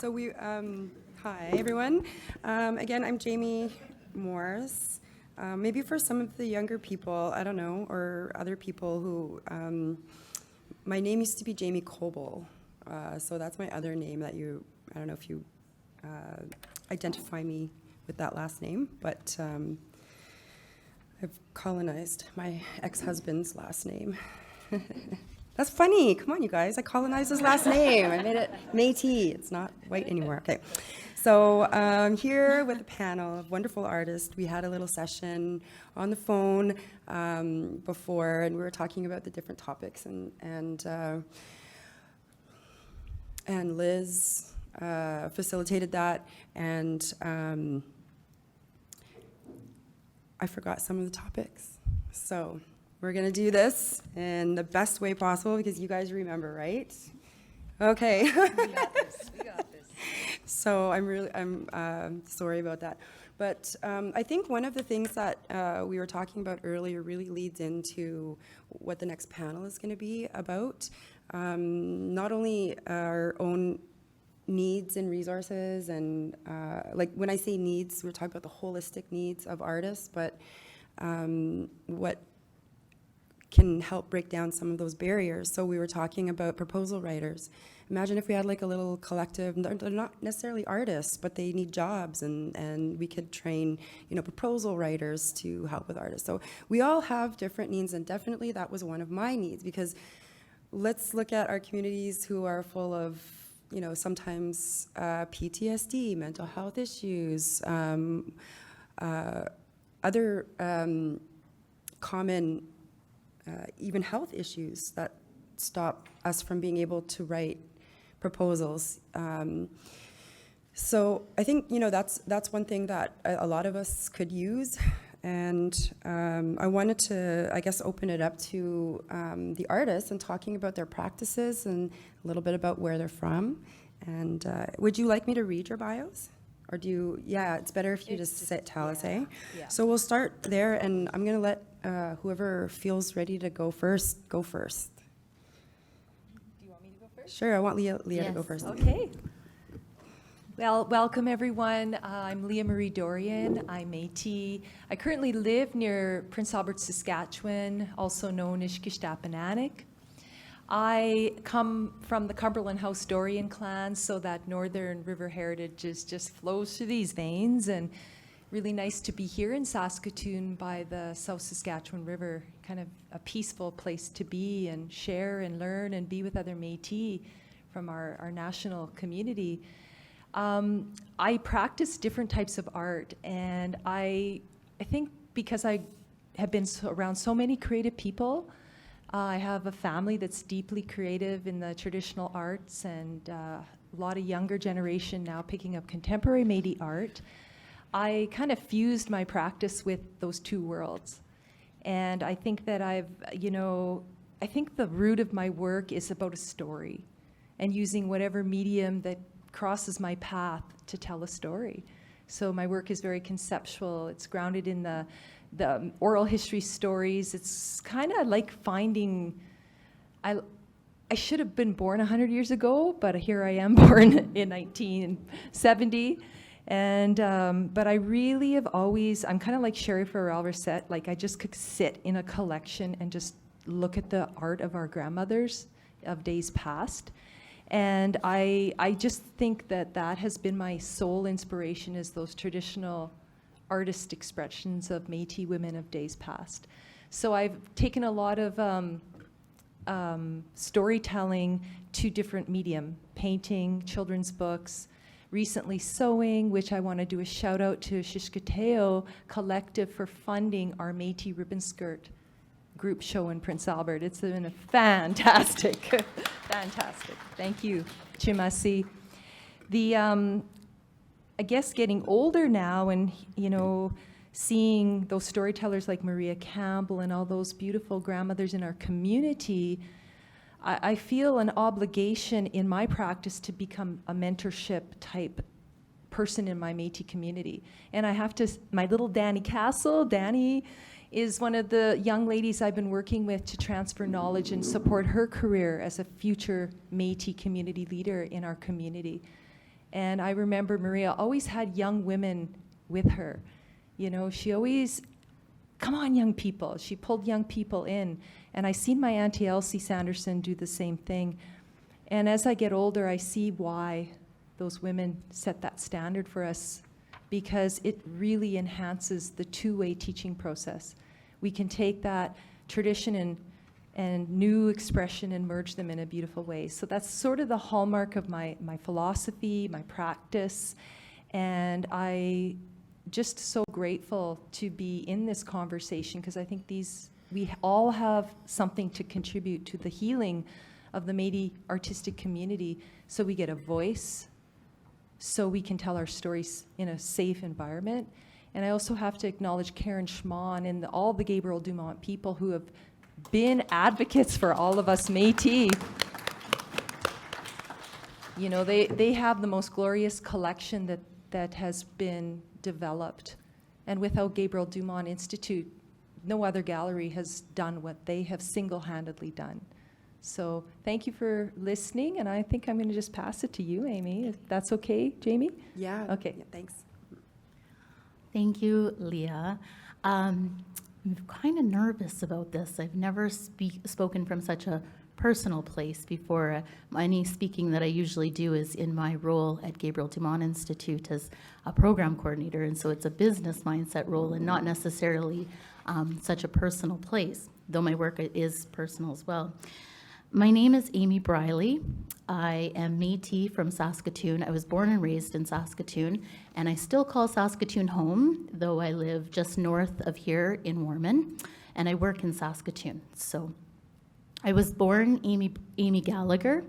Hi everyone. Again, I'm Jaime Morse. Maybe for some of the younger people, I don't know, or other people who, my name used to be Jaime Coble. So that's my other name that I don't know if you identify me with that last name, but I've colonized my ex-husband's last name. That's funny. Come on, you guys. I colonized his last name. I made it Métis. It's not white anymore. Okay. So here with a panel of wonderful artists. We had a little session on the phone before, and we were talking about the different topics. And Liz facilitated that, and I forgot some of the topics. So we're going to do this in the best way possible because you guys remember, right? Okay. We got this. We got this. So I'm sorry about that. But I think one of the things that we were talking about earlier really leads into what the next panel is going to be about. Not only our own needs and resources, and like when I say needs, we're talking about the holistic needs of artists, but what can help break down some of those barriers. So we were talking about proposal writers. Imagine if we had like a little collective, they're not necessarily artists, but they need jobs, and we could train, proposal writers to help with artists. So we all have different needs, and definitely that was one of my needs, because let's look at our communities who are full of, sometimes PTSD, mental health issues, other common even health issues that stop us from being able to write proposals. So I think, that's one thing that a lot of us could use. And I wanted to, I guess, open it up to the artists and talking about their practices and a little bit about where they're from. And would you like me to read your bios? Or do you, it's better if you tell us, eh? Yeah. So we'll start there, and I'm going to let whoever feels ready to go first, go first. Do you want me to go first? Sure, I want Leah to go first. Okay. Well, welcome everyone. I'm Leah Marie Dorion. I'm Métis. I currently live near Prince Albert, Saskatchewan, also known as Shushkitew. I come from the Cumberland House Dorion clan, so that northern river heritage just flows through these veins, and really nice to be here in Saskatoon by the South Saskatchewan River, kind of a peaceful place to be and share and learn and be with other Métis from our national community. I practice different types of art, and I think because I have been around so many creative people, I have a family that's deeply creative in the traditional arts, and a lot of younger generation now picking up contemporary Métis art. I kind of fused my practice with those two worlds. And I think that I think the root of my work is about a story and using whatever medium that crosses my path to tell a story. So my work is very conceptual. It's grounded in the oral history stories. It's kind of like finding, I should have been born 100 years ago, but here I am born in 1970. And, but I really have always, I'm kind of like Sherry Farrell-Rosette, like I just could sit in a collection and just look at the art of our grandmothers of days past. And I just think that has been my sole inspiration, is those traditional artist expressions of Métis women of days past. So I've taken a lot of storytelling to different medium, painting, children's books, recently sewing, which I want to do a shout out to Shushkitew Collective for funding our Métis ribbon skirt group show in Prince Albert. It's been a fantastic, fantastic. Thank you, Chimasi. I guess getting older now and, seeing those storytellers like Maria Campbell and all those beautiful grandmothers in our community, I feel an obligation in my practice to become a mentorship type person in my Métis community. And I have to, my little Danny Castle, Danny is one of the young ladies I've been working with to transfer knowledge and support her career as a future Métis community leader in our community. And I remember Maria always had young women with her. You know, she always, come on, young people. She pulled young people in. And I seen my Auntie Elsie Sanderson do the same thing. And as I get older, I see why those women set that standard for us, because it really enhances the two-way teaching process. We can take that tradition and new expression and merge them in a beautiful way. So that's sort of the hallmark of my philosophy, my practice, and I just so grateful to be in this conversation, because I think we all have something to contribute to the healing of the Métis artistic community, so we get a voice, so we can tell our stories in a safe environment. And I also have to acknowledge Karen Schmann and all the Gabriel Dumont people who have been advocates for all of us Métis. You know, they have the most glorious collection that has been developed. And without Gabriel Dumont Institute, no other gallery has done what they have single-handedly done. So thank you for listening, and I think I'm going to just pass it to you, Amy, if that's okay, Jaime? Yeah. Okay. Yeah, thanks. Thank you, Leah. I'm kind of nervous about this. I've never spoken from such a personal place before. Any speaking that I usually do is in my role at Gabriel Dumont Institute as a program coordinator, and so it's a business mindset role and not necessarily such a personal place, though my work is personal as well. My name is Amy Briley. I am Métis from Saskatoon. I was born and raised in Saskatoon, and I still call Saskatoon home, though I live just north of here in Warman, and I work in Saskatoon. So I was born Amy Gallagher.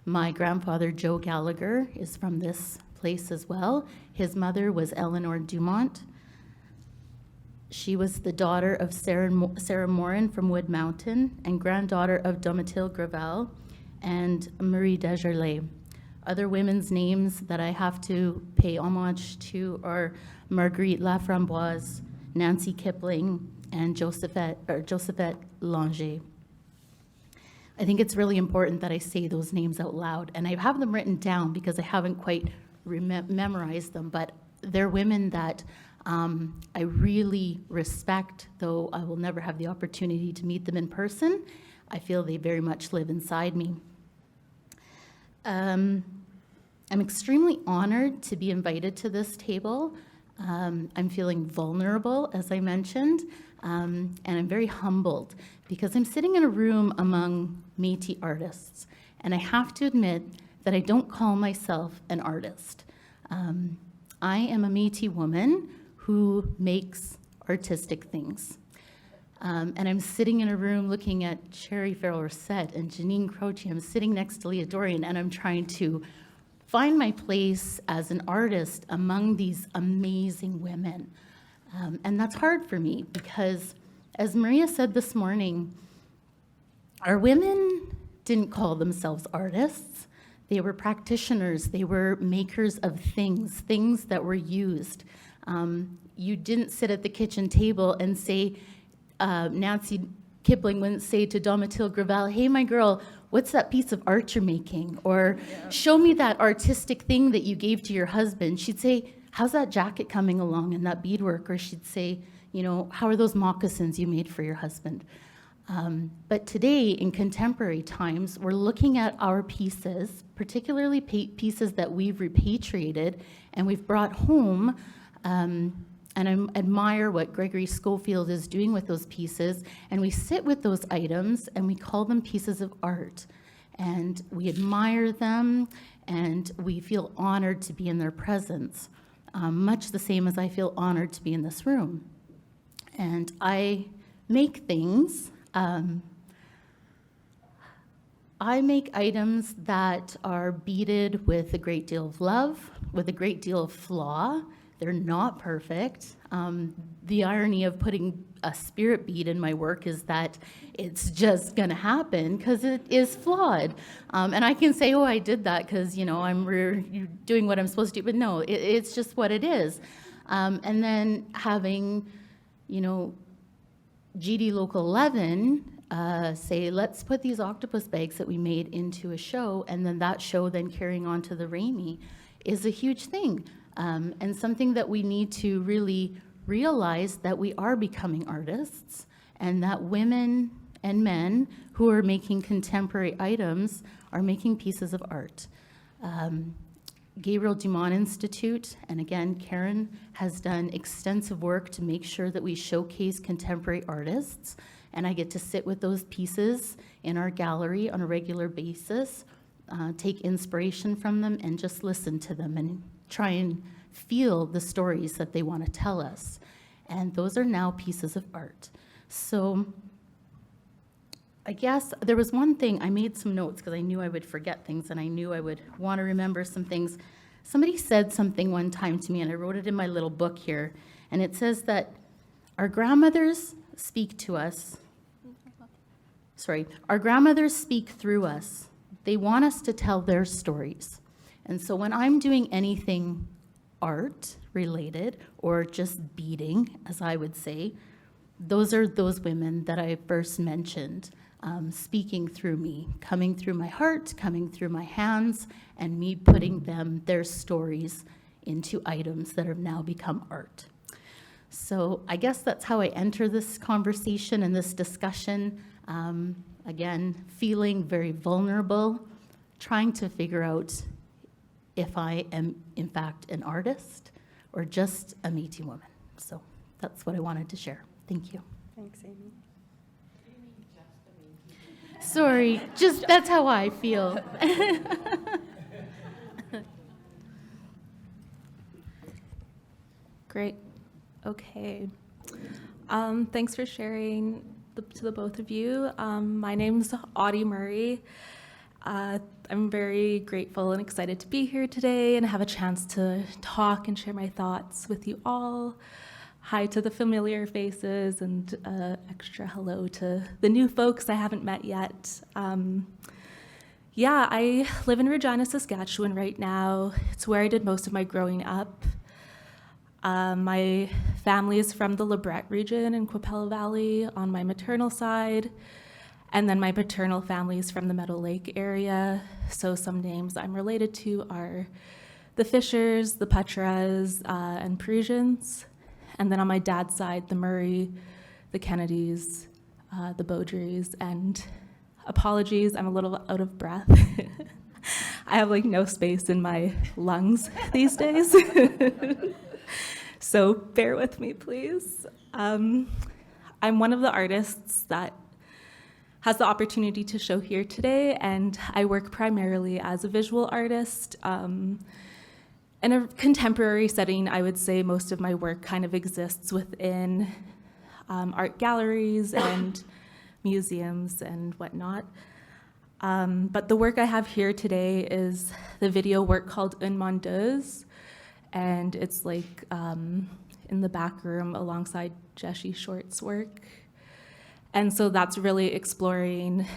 My grandfather, Joe Gallagher, is from this place as well. His mother was Eleanor Dumont. She was the daughter of Sarah Morin from Wood Mountain and granddaughter of Domitille Gravel and Marie Desjardins. Other women's names that I have to pay homage to are Marguerite Laframboise, Nancy Kipling, and Josephette Langer. I think it's really important that I say those names out loud, and I have them written down because I haven't quite memorized them, but they're women that I really respect, though I will never have the opportunity to meet them in person. I feel they very much live inside me. I'm extremely honored to be invited to this table. I'm feeling vulnerable, as I mentioned, and I'm very humbled because I'm sitting in a room among Métis artists, and I have to admit that I don't call myself an artist. I am a Métis woman who makes artistic things. And I'm sitting in a room looking at Sherry Farrell-Rosette and Janine Croce. I'm sitting next to Leah Dorion, and I'm trying to find my place as an artist among these amazing women. And that's hard for me because, as Maria said this morning, our women didn't call themselves artists. They were practitioners. They were makers of things that were used. You didn't sit at the kitchen table and say, Nancy Kipling wouldn't say to Domitille Gravel, hey, my girl, what's that piece of art you're making? Or show me that artistic thing that you gave to your husband. She'd say, how's that jacket coming along and that beadwork? Or she'd say, you know, how are those moccasins you made for your husband? But today, in contemporary times, we're looking at our pieces, particularly pieces that we've repatriated and we've brought home. And I admire what Gregory Schofield is doing with those pieces. And we sit with those items and we call them pieces of art. And we admire them and we feel honored to be in their presence, much the same as I feel honored to be in this room. And I make things. I make items that are beaded with a great deal of love, with a great deal of flaw. They're not perfect. The irony of putting a spirit bead in my work is that it's just going to happen because it is flawed. And I can say, oh, I did that because, you know, I'm doing what I'm supposed to do. But no, it's just what it is. And then having, you know, GD Local 11 say, let's put these octopus bags that we made into a show, and then that show then carrying on to the Remai. is a huge thing, and something that we need to really realize that we are becoming artists, and that women and men who are making contemporary items are making pieces of art. Gabriel Dumont Institute, and again, Karen has done extensive work to make sure that we showcase contemporary artists, and I get to sit with those pieces in our gallery on a regular basis, take inspiration from them, and just listen to them and try and feel the stories that they want to tell us. And those are now pieces of art. So I guess there was one thing, I made some notes because I knew I would forget things and I knew I would want to remember some things. Somebody said something one time to me, and I wrote it in my little book here, and it says that our grandmothers speak to us. Our grandmothers speak through us. They want us to tell their stories. And so when I'm doing anything art related or just beading, as I would say, those are those women that I first mentioned, speaking through me, coming through my heart, coming through my hands, and me putting their stories into items that have now become art. So I guess that's how I enter this conversation and this discussion. Again, feeling very vulnerable, trying to figure out if I am in fact an artist or just a Métis woman. So that's what I wanted to share. Thank you. Thanks, Amy. Sorry, just that's how I feel. Great. Okay. Thanks for sharing to the both of you. My name's Audie Murray. I'm very grateful and excited to be here today and have a chance to talk and share my thoughts with you all. Hi to the familiar faces and extra hello to the new folks I haven't met yet. I live in Regina, Saskatchewan right now. It's where I did most of my growing up. My family is from the LeBret region in Qu'Appelle Valley on my maternal side, and then my paternal family is from the Meadow Lake area. So some names I'm related to are the Fishers, the Petras, and Parisians. And then on my dad's side, the Murray, the Kennedys, the Beaudrys, and apologies, I'm a little out of breath. I have no space in my lungs these days. So bear with me, please. I'm one of the artists that has the opportunity to show here today, and I work primarily as a visual artist. In a contemporary setting, I would say most of my work kind of exists within art galleries and museums and whatnot. But the work I have here today is the video work called Une Mondeuse, and it's in the back room alongside Jessie Short's work. And so that's really exploring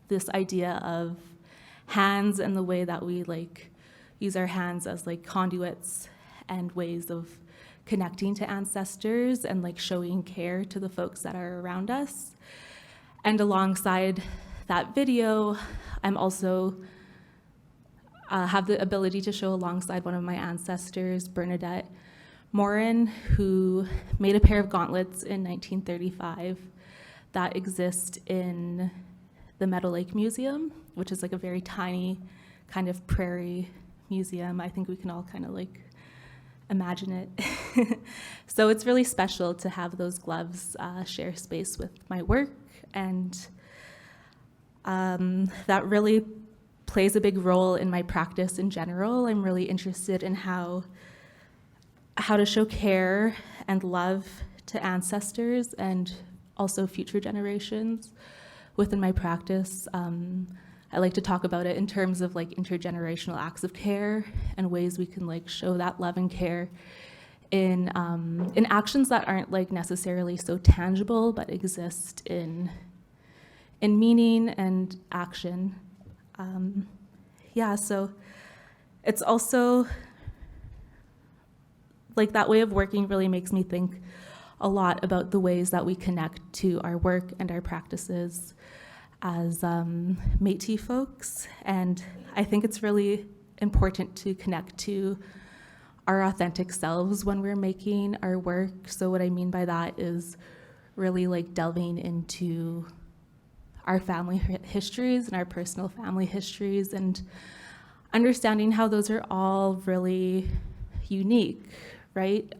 this idea of hands and the way that we use our hands as conduits and ways of connecting to ancestors and showing care to the folks that are around us. And alongside that video, I'm also have the ability to show alongside one of my ancestors, Bernadette Morin, who made a pair of gauntlets in 1935 that exist in the Meadow Lake Museum, which is a very tiny kind of prairie museum. I think we can all kind of imagine it. So it's really special to have those gloves share space with my work, and that really plays a big role in my practice in general. I'm really interested in how to show care and love to ancestors and also future generations within my practice. I like to talk about it in terms of intergenerational acts of care and ways we can show that love and care in actions that aren't necessarily so tangible but exist in meaning and action. So it's also that way of working really makes me think a lot about the ways that we connect to our work and our practices as Métis folks. And I think it's really important to connect to our authentic selves when we're making our work. So what I mean by that is really like delving into our family histories and our personal family histories and understanding how those are all really unique, right?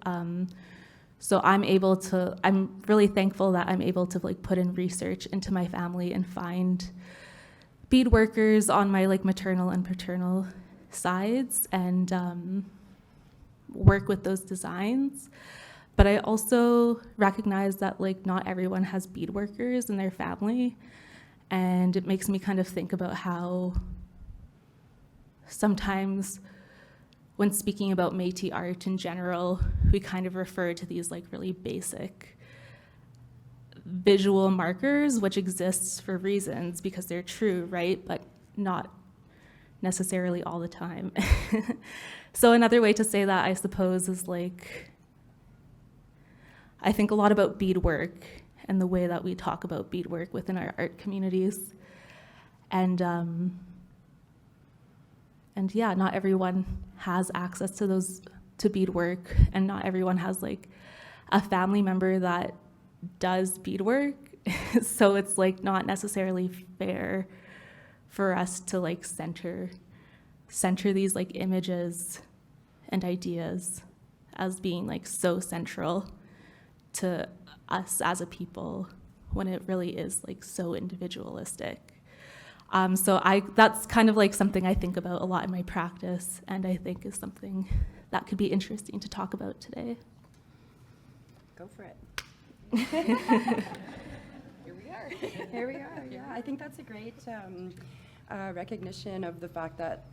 So I'm really thankful that I'm able to like put in research into my family and find bead workers on my like maternal and paternal sides and work with those designs. But I also recognize that like not everyone has bead workers in their family. And it makes me kind of think about how sometimes when speaking about Métis art in general, we kind of refer to these like really basic visual markers, which exists for reasons because they're true, right? But not necessarily all the time. So another way to say that, I suppose, is like, I think a lot about beadwork and the way that we talk about beadwork within our art communities. And yeah, not everyone has access to beadwork, and not everyone has like a family member that does beadwork. So it's like not necessarily fair for us to like center these like images and ideas as being like so central to us as a people when it really is like so individualistic. So that's kind of like something I think about a lot in my practice, and I think is something that could be interesting to talk about today. Go for it. Here we are. Here we are, yeah. I think that's a great recognition of the fact that,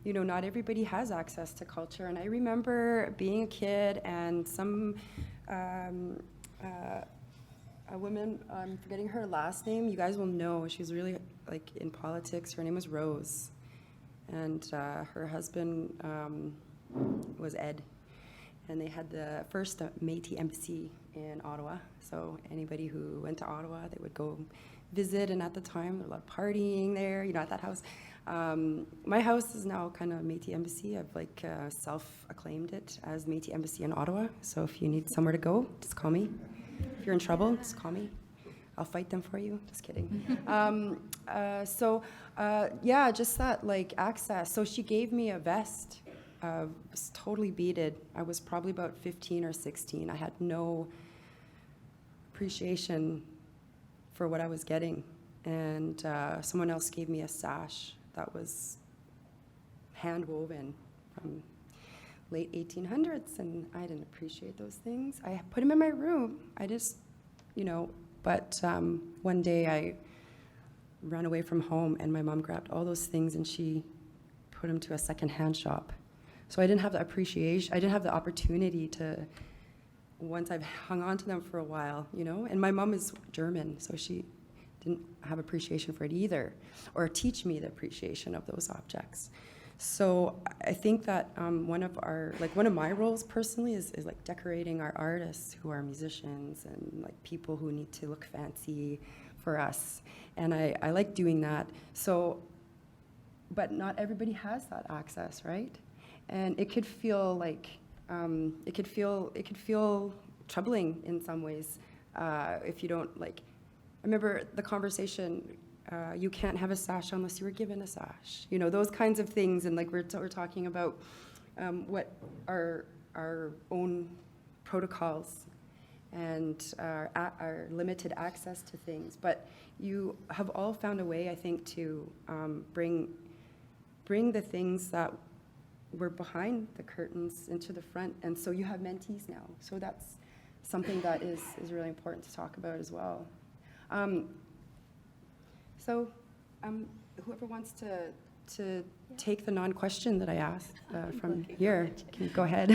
not everybody has access to culture. And I remember being a kid and a woman, I'm forgetting her last name, you guys will know, she was really like in politics, her name was Rose. And her husband was Ed. And they had the first Métis embassy in Ottawa. So anybody who went to Ottawa, they would go visit. And at the time, there was a lot of partying there, at that house. My house is now kind of Métis embassy. I've like self-acclaimed it as Métis embassy in Ottawa. So if you need somewhere to go, just call me. If you're in trouble, just call me. I'll fight them for you. Just kidding. Just that like access. So she gave me a vest. It was totally beaded. I was probably about 15 or 16. I had no appreciation for what I was getting. And someone else gave me a sash that was hand woven from late 1800s, and I didn't appreciate those things. I put them in my room. I just, but one day I ran away from home, and my mom grabbed all those things and she put them to a secondhand shop. So I didn't have the appreciation, I didn't have the opportunity to, once I've hung on to them for a while, and my mom is German, so she didn't have appreciation for it either, or teach me the appreciation of those objects. So I think that one of my roles personally is like decorating our artists who are musicians and like people who need to look fancy for us. And I like doing that. So, but not everybody has that access, right? And it could feel like, it could feel troubling in some ways if you don't like, I remember the conversation, you can't have a sash unless you were given a sash. Those kinds of things. And like we're talking about what our own protocols and our limited access to things. But you have all found a way, I think, to bring the things that were behind the curtains into the front. And so you have mentees now. So that's something that is really important to talk about as well. Whoever wants to take the non-question that I asked from here, can go ahead.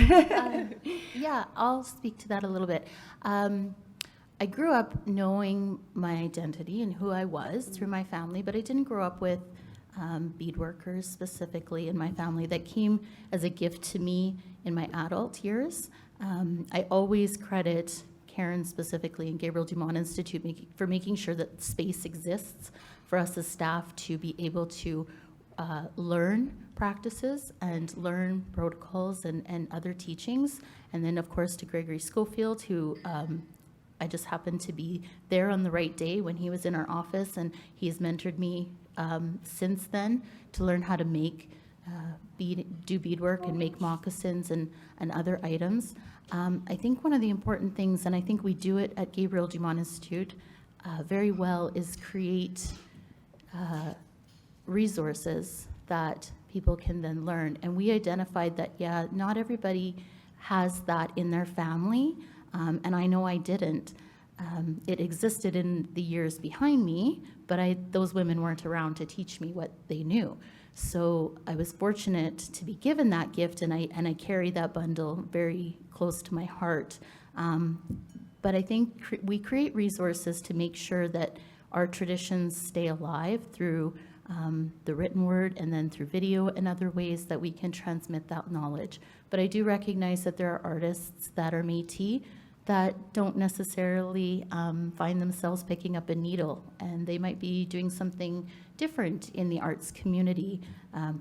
Yeah, I'll speak to that a little bit. I grew up knowing my identity and who I was through my family, but I didn't grow up with beadworkers specifically in my family. That came as a gift to me in my adult years. I always credit Karen specifically and Gabriel Dumont Institute for making sure that space exists for us as staff to be able to learn practices and learn protocols and other teachings. And then, of course, to Gregory Schofield, who I just happened to be there on the right day when he was in our office, and he's mentored me since then to learn how to make do beadwork and make moccasins and other items. I think one of the important things, and I think we do it at Gabriel Dumont Institute very well, is create resources that people can then learn. And we identified that, yeah, not everybody has that in their family, and I know I didn't. It existed in the years behind me, but those women weren't around to teach me what they knew. So I was fortunate to be given that gift, and I carry that bundle very close to my heart. But I think we create resources to make sure that our traditions stay alive through the written word and then through video and other ways that we can transmit that knowledge. But I do recognize that there are artists that are Métis that don't necessarily find themselves picking up a needle, and they might be doing something different in the arts community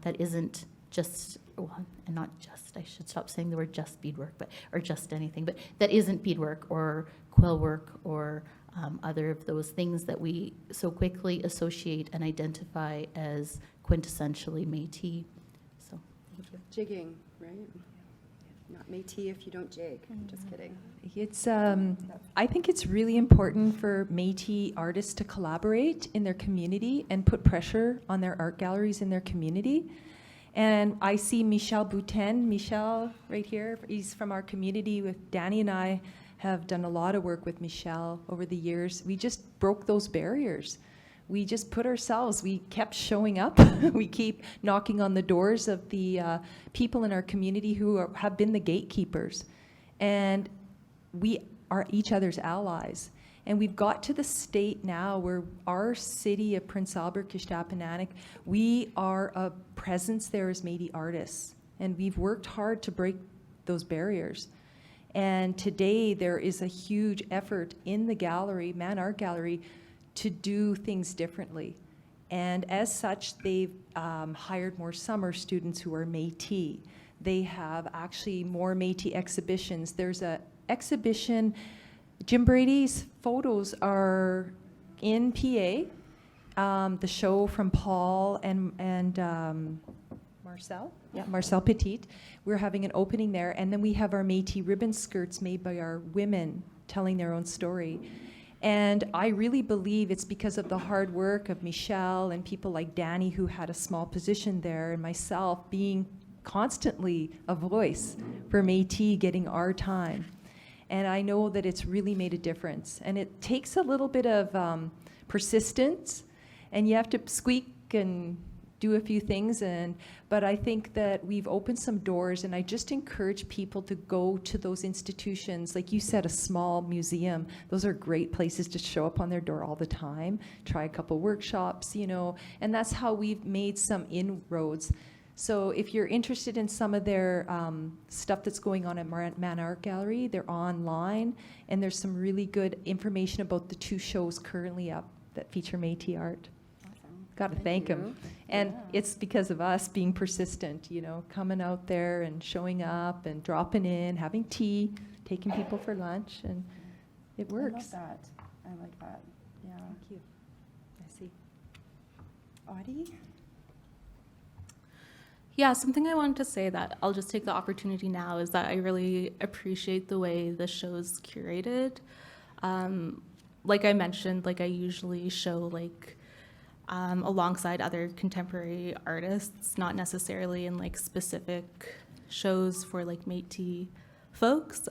that isn't just, well, and not just, I should stop saying the word just beadwork, or just anything, but that isn't beadwork or quill work or other of those things that we so quickly associate and identify as quintessentially Métis. So, thank you. Jigging, right? Not Métis if you don't jig. Just kidding. It's, I think it's really important for Métis artists to collaborate in their community and put pressure on their art galleries in their community. And I see Michel Boutin, Michel right here, he's from our community. With Danny and I have done a lot of work with Michel over the years. We just broke those barriers. We just put ourselves, we kept showing up. We keep knocking on the doors of the people in our community who have been the gatekeepers. And we are each other's allies. And we've got to the state now where our city of Prince Albert, Kishtapananic, we are a presence there as Métis artists. And we've worked hard to break those barriers. And today there is a huge effort in the gallery, Man Art Gallery, to do things differently. And as such, they've hired more summer students who are Métis. They have actually more Métis exhibitions. There's an exhibition, Jim Brady's photos are in PA, the show from Paul and Marcel? Yeah, Marcel Petit. We're having an opening there, and then we have our Métis ribbon skirts made by our women telling their own story. And I really believe it's because of the hard work of Michelle and people like Danny, who had a small position there, and myself being constantly a voice for Métis getting our time. And I know that it's really made a difference. And it takes a little bit of persistence, and you have to squeak and do a few things, but I think that we've opened some doors, and I just encourage people to go to those institutions. Like you said, a small museum, those are great places to show up on their door all the time, try a couple workshops, you know, and that's how we've made some inroads. So if you're interested in some of their stuff that's going on at Man Art Gallery, they're online, and there's some really good information about the 2 shows currently up that feature Métis art. Got to thank them. And it's because of us being persistent, you know, coming out there and showing up and dropping in, having tea, taking people for lunch, and it works. I love that. I like that. Yeah. Thank you. I see. Audie? Yeah, something I wanted to say that I'll just take the opportunity now is that I really appreciate the way the show's curated. Like I mentioned, like I usually show like alongside other contemporary artists, not necessarily in like specific shows for like Métis folks.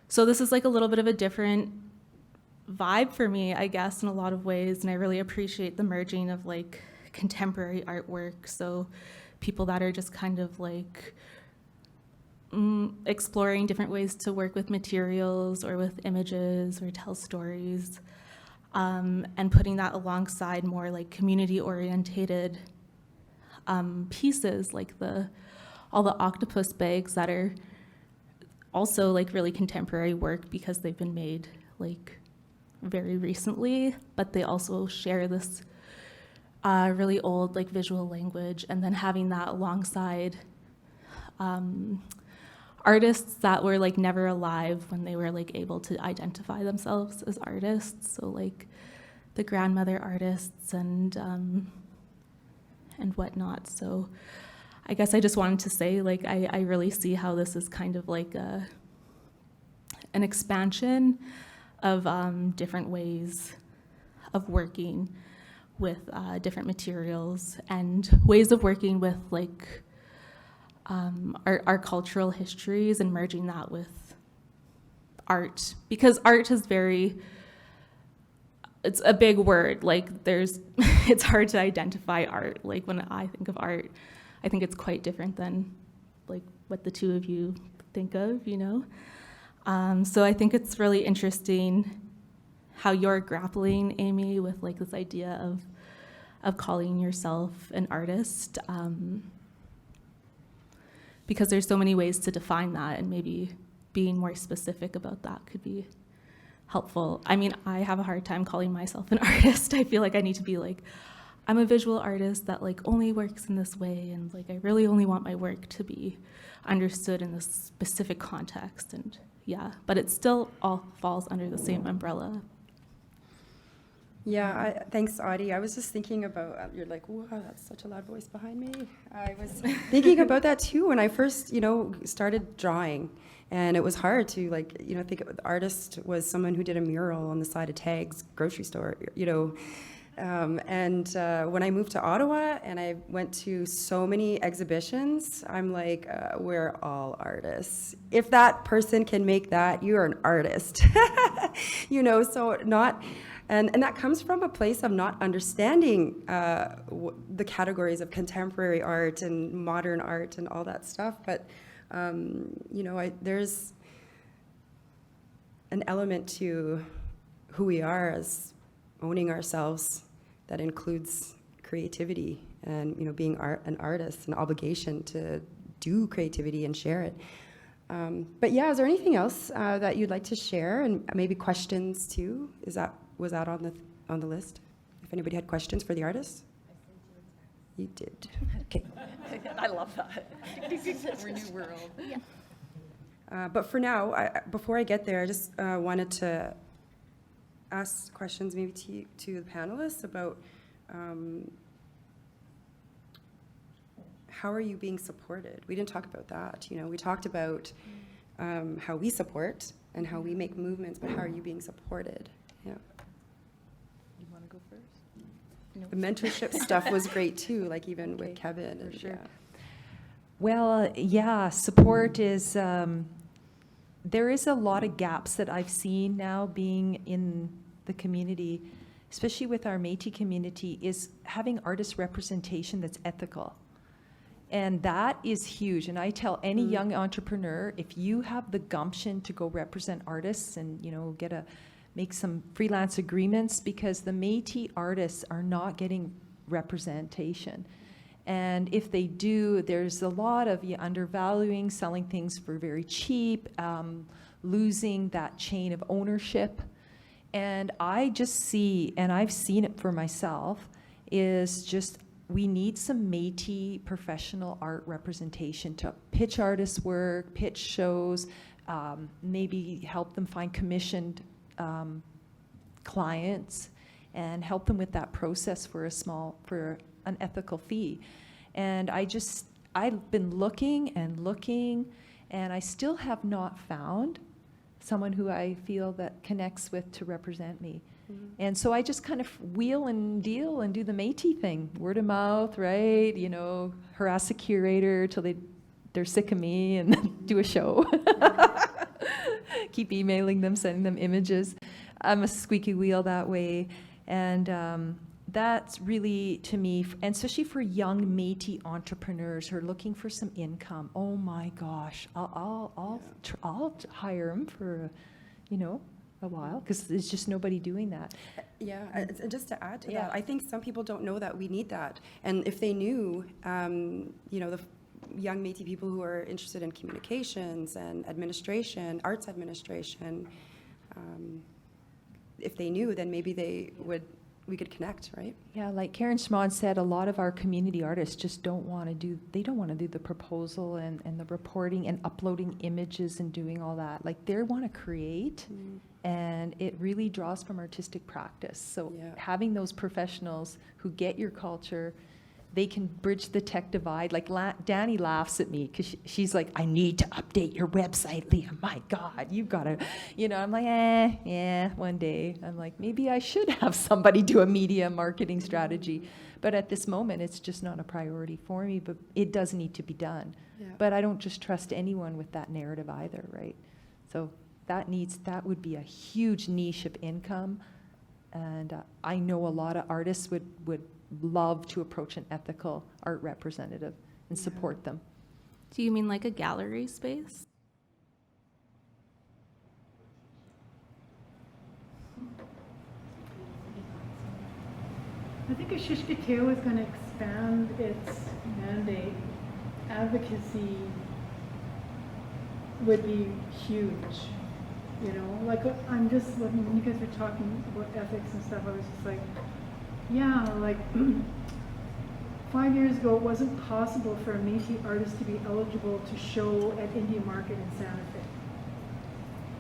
So this is like a little bit of a different vibe for me, I guess, in a lot of ways, and I really appreciate the merging of like contemporary artwork. So people that are just kind of like exploring different ways to work with materials or with images or tell stories. And putting that alongside more like community-orientated pieces, like all the octopus bags that are also like really contemporary work because they've been made like very recently, but they also share this really old like visual language, and then having that alongside artists that were like never alive when they were like able to identify themselves as artists. So like the grandmother artists and whatnot. So I guess I just wanted to say, like, I really see how this is kind of like an expansion of different ways of working with different materials and ways of working with like our cultural histories and merging that with art, because art is it's a big word. Like it's hard to identify art. Like when I think of art, I think it's quite different than like what the two of you think of, you know? So I think it's really interesting how you're grappling, Amy, with like this idea of calling yourself an artist, because there's so many ways to define that, and maybe being more specific about that could be helpful. I mean, I have a hard time calling myself an artist. I feel like I need to be like, I'm a visual artist that like only works in this way, and like I really only want my work to be understood in this specific context, and yeah, but it still all falls under the same umbrella. Yeah, thanks, Audie. I was just thinking about, you're like, wow, that's such a loud voice behind me. I was thinking about that too when I first, started drawing. And it was hard to think of the artist was someone who did a mural on the side of Tag's grocery store, And when I moved to Ottawa and I went to so many exhibitions, I'm like, we're all artists. If that person can make that, you're an artist. So not... And that comes from a place of not understanding the categories of contemporary art and modern art and all that stuff. But, there's an element to who we are as owning ourselves that includes creativity and, being an artist, an obligation to do creativity and share it. But yeah, is there anything else that you'd like to share, and maybe questions too? Was that on the list? If anybody had questions for the artists? You did. Okay. I love that. We're new world. Yeah. But for now, before I get there, I just wanted to ask questions maybe to the panelists about how are you being supported? We didn't talk about that. We talked about how we support and how we make movements, but how are you being supported? Yeah. You want to go first? No. The mentorship stuff was great too, like even Okay, with Kevin. for And, sure. yeah. Well, yeah, support is, there is a lot of gaps that I've seen now being in the community, especially with our Métis community, is having artist representation that's ethical. And that is huge. And I tell any young entrepreneur, if you have the gumption to go represent artists and, make some freelance agreements, because the Métis artists are not getting representation. And if they do, there's a lot of undervaluing, selling things for very cheap, losing that chain of ownership. And I just see, and I've seen it for myself, is just we need some Métis professional art representation to pitch artists' work, pitch shows, maybe help them find commissioned clients, and help them with that process for an ethical fee. And I've been looking, and I still have not found someone who I feel that connects with to represent me. Mm-hmm. And so I just kind of wheel and deal and do the Métis thing, word of mouth, right? Harass a curator till they're sick of me, and then do a show. Keep emailing them, sending them images. I'm a squeaky wheel that way. And that's really, to me, and especially for young Métis entrepreneurs who are looking for some income. Oh my gosh, I'll hire them for, a while, because there's just nobody doing that. Yeah, and just to add to that, I think some people don't know that we need that. And if they knew, the young Métis people who are interested in communications and administration, arts administration, if they knew, then maybe they would we could connect, right? Yeah, like Karen Schmond said, a lot of our community artists just don't want to do the proposal and the reporting and uploading images and doing all that. Like, they want to create, and it really draws from artistic practice. So Yeah. having those professionals who get your culture, they can bridge the tech divide. Like Danny laughs at me because she's like, I need to update your website, Leah. My God, you've got to, I'm like, yeah, one day. I'm like, maybe I should have somebody do a media marketing strategy. But at this moment, it's just not a priority for me, but it does need to be done. Yeah. But I don't just trust anyone with that narrative either, right? So that would be a huge niche of income. And I know a lot of artists would love to approach an ethical art representative and support them. Do you mean like a gallery space? I think a Shushkitew is going to expand its mandate. Advocacy would be huge. Like I'm just looking, when you guys were talking about ethics and stuff, I was just like, yeah, like 5 years ago, it wasn't possible for a Métis artist to be eligible to show at India Market in Santa Fe.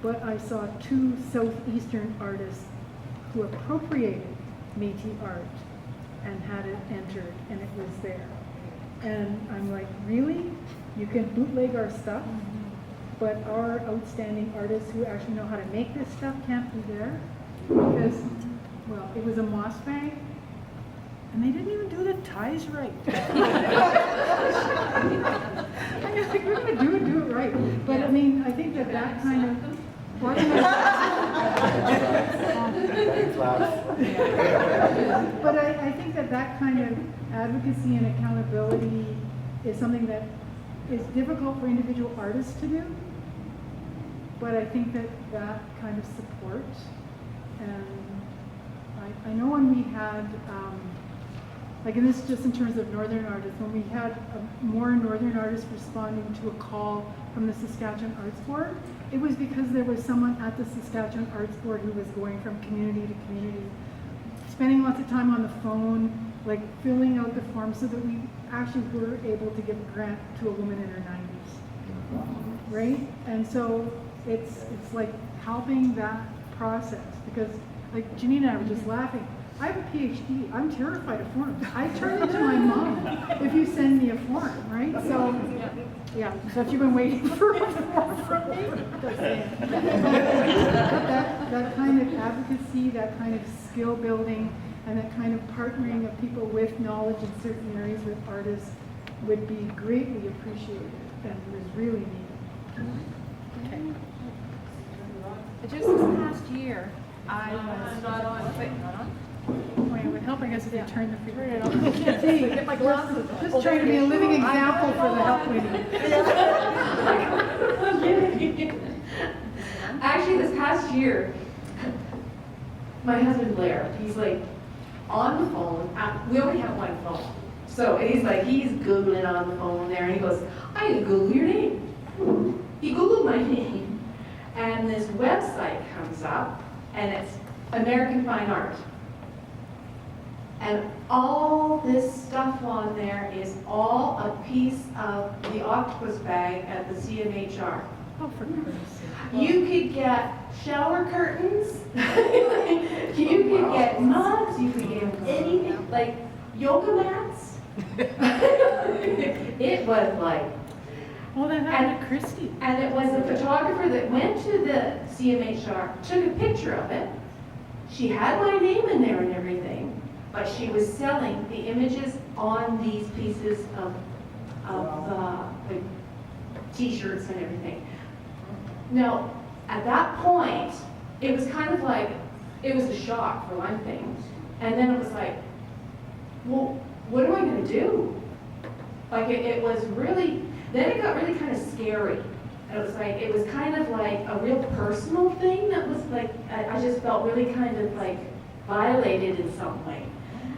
But I saw 2 Southeastern artists who appropriated Métis art and had it entered, and it was there. And I'm like, really? You can bootleg our stuff, but our outstanding artists who actually know how to make this stuff can't be there? Because, well, it was a moss bag, and they didn't even do the ties right. I was like, we're going to do it right. But I mean, I think that kind of, but I think that kind of advocacy and accountability is something that is difficult for individual artists to do. But I think that kind of support, and I know when we had, like in this just in terms of Northern artists, when we had more Northern artists responding to a call from the Saskatchewan Arts Board, it was because there was someone at the Saskatchewan Arts Board who was going from community to community, spending lots of time on the phone, like filling out the form so that we actually were able to give a grant to a woman in her 90s, right? And so it's like helping that process, because like Janine and I were just laughing. I have a PhD. I'm terrified of forms. I turn into my mom if you send me a form, right? So, yeah. So if you've been waiting for a form from me, just saying. That kind of advocacy, that kind of skill building, and that kind of partnering of people with knowledge in certain areas with artists would be greatly appreciated and was really needed. Okay. Just this past year, I was not on. Wait, not on? It would help, I guess, if you turn the figure on. I can't see. Get my glasses. Just trying to be a living example for the help we need. Actually, this past year, my husband Blair, he's like on the phone. We only have one phone. So he's Googling on the phone there, and he goes, I need to Google your name. He Googled my name, and this website comes up, and it's American Fine Art. And all this stuff on there is all a piece of the octopus bag at the CMHR. Oh, for goodness sake. You could get shower curtains, you could get mugs, you could get anything, like yoga mats. It was like, Well, then happened to Christy. and it was a photographer that went to the CMHR, took a picture of it. She had my name in there and everything, but she was selling the images on these pieces of the t-shirts and everything. Now, at that point, it was kind of like, it was a shock for one thing. And then it was like, well, what am I going to do? Like, it was really, then it got really kind of scary. And it was kind of like a real personal thing that was like, I just felt really kind of like violated in some way.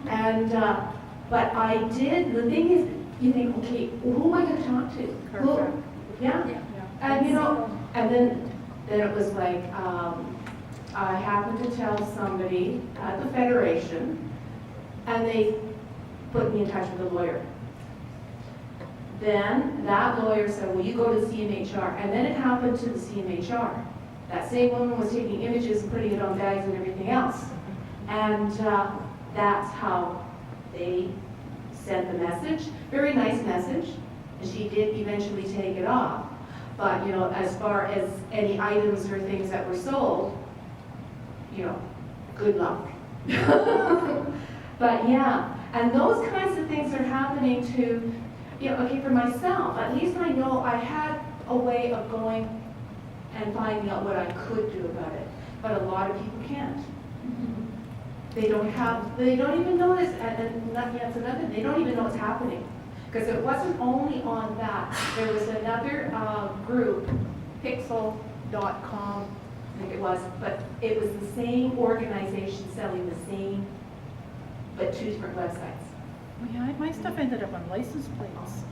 And, but I did, the thing is, you think, okay, well, who am I going to talk to? Who, yeah? And you know, and then it was like, I happened to tell somebody at the Federation, and they put me in touch with a lawyer. Then that lawyer said, well, you go to CMHR. And then it happened to the CMHR. That same woman was taking images and putting it on bags and everything else. And that's how they sent the message. Very nice message. And she did eventually take it off. But, you know, as far as any items or things that were sold, you know, good luck. But yeah, and those kinds of things are happening to, you know, okay, for myself, at least I know I had a way of going and finding out what I could do about it. But a lot of people can't. They don't even know this, and that's another, they don't even know what's happening. Because it wasn't only on that. There was another group, pixel.com, I think it was, but it was the same organization selling the same, but two different websites. Yeah, my stuff ended up on license plates.